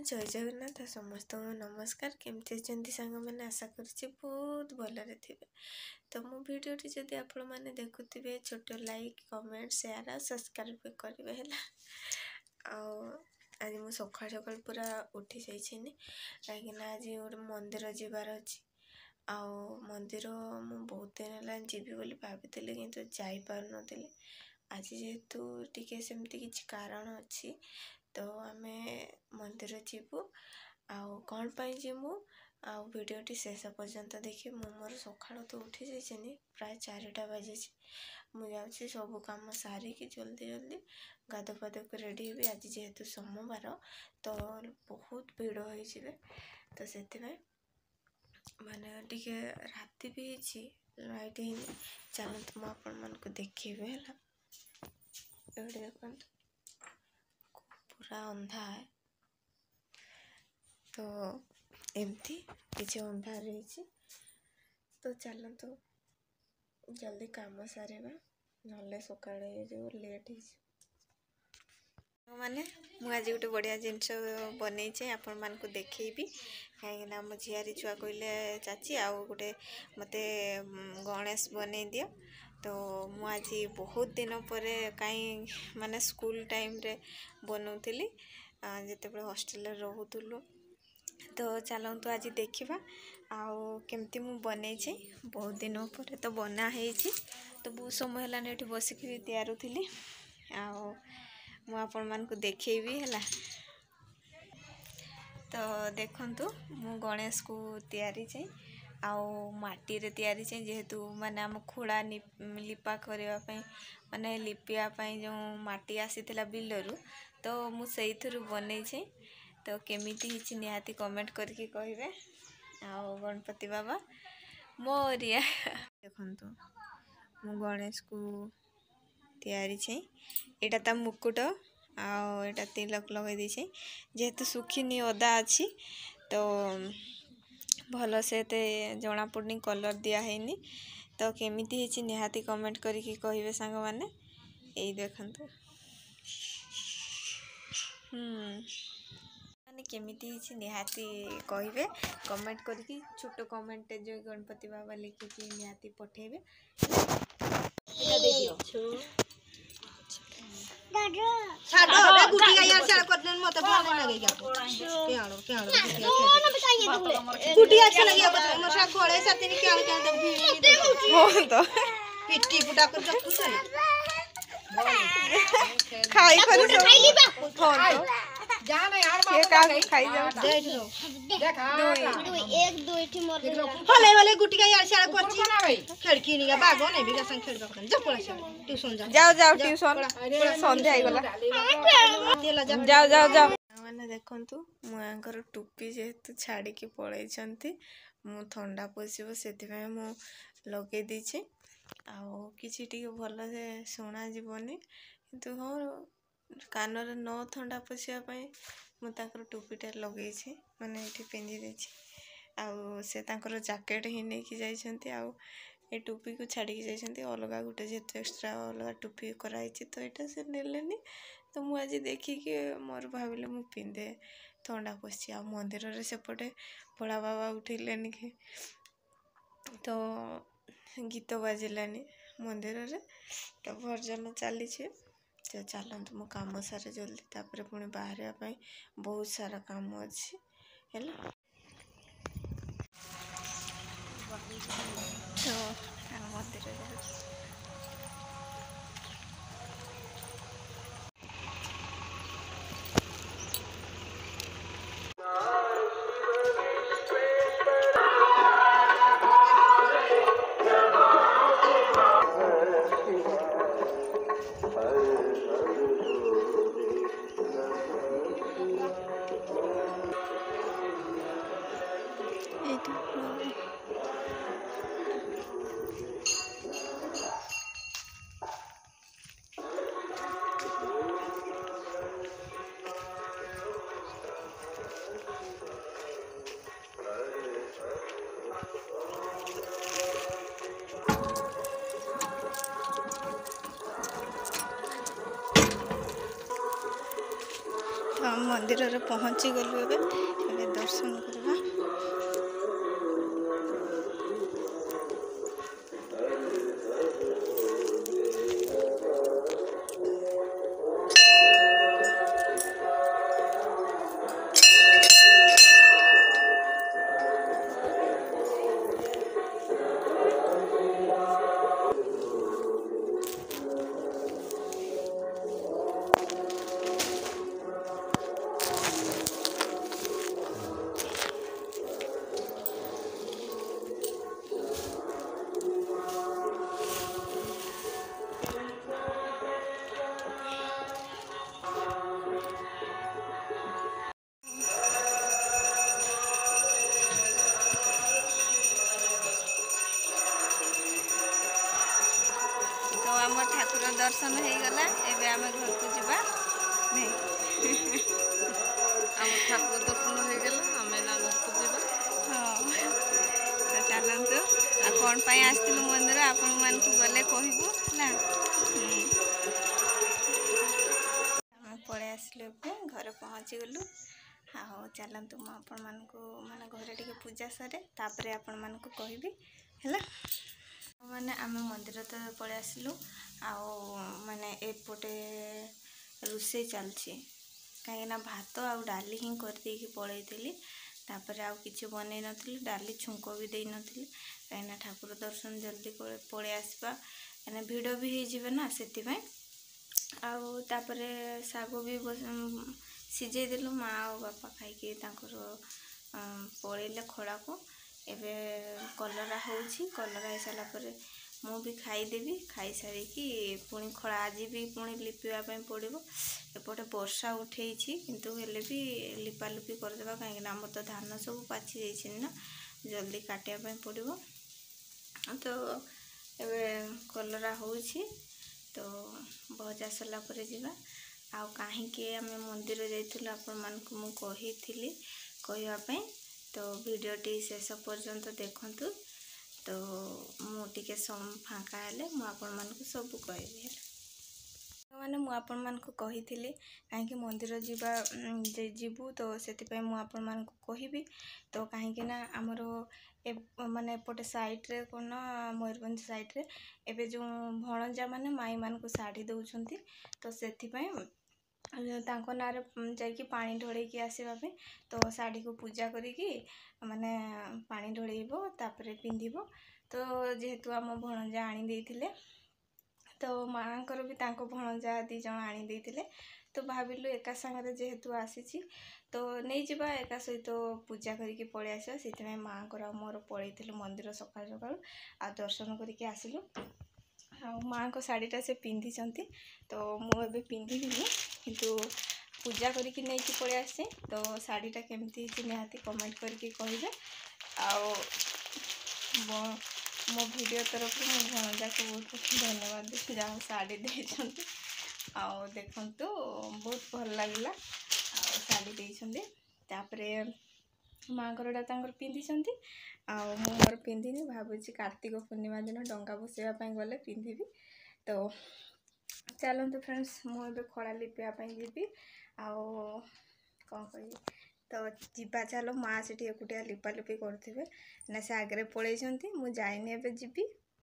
जय जगन्नाथ समस्त नमस्कार केमती अच्छे सांग मैंने आशा कर बहुत भलरे थे। तो मो भिडियोटी जदि आपण मैंने देखुवे छोट लाइक कमेंट शेयर और सब्सक्राइब करेंगे है। आज मुझे सका सका पूरा उठी जाइए कहीं आज गोटे मंदिर जीवार अच्छी मंदिर मु बहुत दिन है जीवी बोली भाभी कि जापार नी आज जेहेतु टी सेमती किसी कारण अच्छी तो आमे मंदिर जीवु कौन पाई जीमु भिडियोटी शेष पर्यंत देखिए। मु मोर सका तो उठी जाइए प्राय 4टा बाजी मुझे सब कम सारिकी जल्दी जल्दी गाध पाद को रेडी हेबी। आज जेहेतु सोमवार तो बहुत भीड़ हो तो से माने टिके राति भी लाइट ही चलत मु आपण मन को देखेबे है। देखो पूरा अंधा है तो एमती किसी अंधा रही तो चलतु जल्दी काम सारे ना सका लेट माने मुझे गोटे बढ़िया जिनस बनई आपण मान को देखेबी कहीं मो झियारी छुआ कहले चाची आउ गोटे मत गणेश बनई दियो। तो मुझे बहुत दिन पर कहीं माने स्कूल टाइम रे बनौली जिते हॉस्टेल रोलु तो चलतु आज देखा केमती मु बनई बहुत दिन पर तो बना है तो बहुत समय है ये बसिक तैयारुली आपण मान को देखेबी है। तो देखंतु मु गणेश को तैयारी माटी रे तैयारी जेहेतु माने आम खोड़ा लिपा करने माने लिपिया जो माटी आसीथिला बिलरू तो मु सेई थरु बनई तो केमिति हिची निहाती कमेंट करके कहिबे। गणपति बाबा मोरिया देखंतु मु गणेश को तैयारी एटा ता मुकुट आटा तिलक लगे दी जेहेतु सुखीनी अदा अच्छी तो भल से जना पड़नी कलर दियानी तो केमिति हिची निहाती कमेंट करके कहिबे सांग माने यही देखंतु माने केमिति हिची निहाती कहिबे कमेंट करके छोटो कमेंट जो गणपति बाबा लिखिकी निहाती पठेबे। छाड़ो रे गुटी का यार छाड़ कर देन मत भल नहीं लगे के गुटी अच्छा लगे मसा खोले सतिनी के हो तो पिट्टी पुटा कर जब खुश खाई कर खाई लीबा फोन जा ना यार बाबा के खाई जाओ देख लो देखा दो एक दो इठी मोर फले वाले गुटी का यार छाड़ कर खिड़की नहीं बागो नहीं भी संग खेल बकन जा पड़ा ट्यूशन जाओ जाओ ट्यूशन संध्या आई गला जाओ जाओ जाओ माने देखंतु मुआंकर टोपी जेहेतु छाड़ी के पळै छंती मु ठंडा पसिबो सेति मु लगे दीछे किसी टी भल से शुणा जीवनी किंतु हाँ कान न ठंडा पशियापाई मुझे टोपीटा लगे माने ये पिंधि देछि से जैकेट ही नहीं कि जाइए टोपी को छाड़ी जाइए अलग गोटे जेहेतु एक्सट्रा अलग टोपी कराई तो यहाँ से नेलेनी तो मुझे देखिकी मोर भाविले मु पिंधे ठंडा पशि मंदिर रे सेपटे बड़ा बाबा उठेलेनी कि तो गीत बाजिलानी मंदिर रे तो भजन चली तो चलतु मो काम सारे जल्दी तापर पुणी बाहर बहुत सारा काम अच्छी है। तो मंदिर मंदिर पहुँची गलु ଏବେ दर्शन करवा। तो आम ठाकुर दर्शन हो गला। एबे आम घर को जावा नहीं आम ठाकुर दर्शन हो गला आम ना घर को जावा। हाँ तो चलतु आ कौन पाई आसलु मंदिर आपण मान को गले कहबू ना। आम पड़े आसलु घर पहुँची गलु। आओ चलतु मु आपण मान को माने घरे टिके पूजा सरे तापरे आपण मान को कहबी हैला। माने आम मंदिर तो पड़े आसलु आओ माने एपटे रोषे चलछि कहीं भात आउ डाली ही कर देकी पळैथिली। तापरे आउ किछि बनै नथिली डाली छुंको भी देई नथिली कहीं ठाकुर दर्शन जल्दी पळे आसबा कहीं भिड़ भी हो जिवे ना सेति पय। आउ तापरे सागो भी सिझे देलु माँ और बापा खाइके तांकर पळैले खड़ा को। एबे कलरा होछि कलरा हो सारा पर मु भी खाईदेवी खाई सारी कि पुणी खड़ा आज भी पुणी लिपिया पड़ो। एपटे वर्षा उठे किंतु हेले भी लिपालुपी करदेवा कहीं आम तो धान सब पाची जाइए ना जल्दी काटिया पड़ो। तो एबे कलरा होछि तो भजा सरला परे जिबा। आउ काहींके आमे मंदिर जाइथिलु आपण मानकु मु कहिथिली कहवा पे। तो वीडियोटी शेष पर्यंत देखंतु तो मु टिके फाँका हेले मु आपण मानकु सब कहबी माने मु आपण मानकु कहिथिली काहेकि मंदिर जीवा जीवु तो सेति पे मु आपण मानकु कहबी। तो काहेकि ना हमरो माने एपटे साइड रे कोन मयूरभंज साइड रे एबे जो भणजा माने माई मानकु साड़ी दउछंती तो सेति पे तांको नारे जाइकी पानी ढोड़ेकी आसवा पे। तो साड़ी को पूजा करिकी माने पानी ढोड़ेइबो तापरे पिंधिबो। तो जेहेतु आम भणजा आनी देइथिले तो माँकर भी तांको भणजा 2 जण आनी देइथिले। तो भाविलु एका संगे जेहेतु आसीची तो नहीं जिबा एका सहित पूजा करिकी पळे आसीबा। सेति माँकर मोर पळैथिलु मंदिर सकाळ सकाळ आ दर्शन करिकी आसिलु। आ माँ को साड़ीटा से पिंधि चंती तो मु एबे पिंधिबी किंतु पूजा करिकी नहीं कि पळे आसे। तो साड़ीटा केमती निहाती कमेंट करके कहिबे। आओ मो वीडियो तरफ मो भणजा को बहुत धन्यवाद देती जहाँ साड़ी देछंती। आओ देखंतु बहुत भल लागला आओ साड़ी देछंती। तापरे माँकरटा तांकर पिंधि चंती आओ मु मोर पिंधिनी भाबुची कार्तिक पूर्णिमा दिन डंगा बसैया पई गले पिंधिबी। तो चलतु फ्रेंड्स मु एबे खड़ा लिपिया पई जीबी आओ कौन कही। तो जीवा चलो माँ से एकुटिया लिपालुपी करथिबे ना से आगे पळैछंती मु जाइनी एबे जीबी।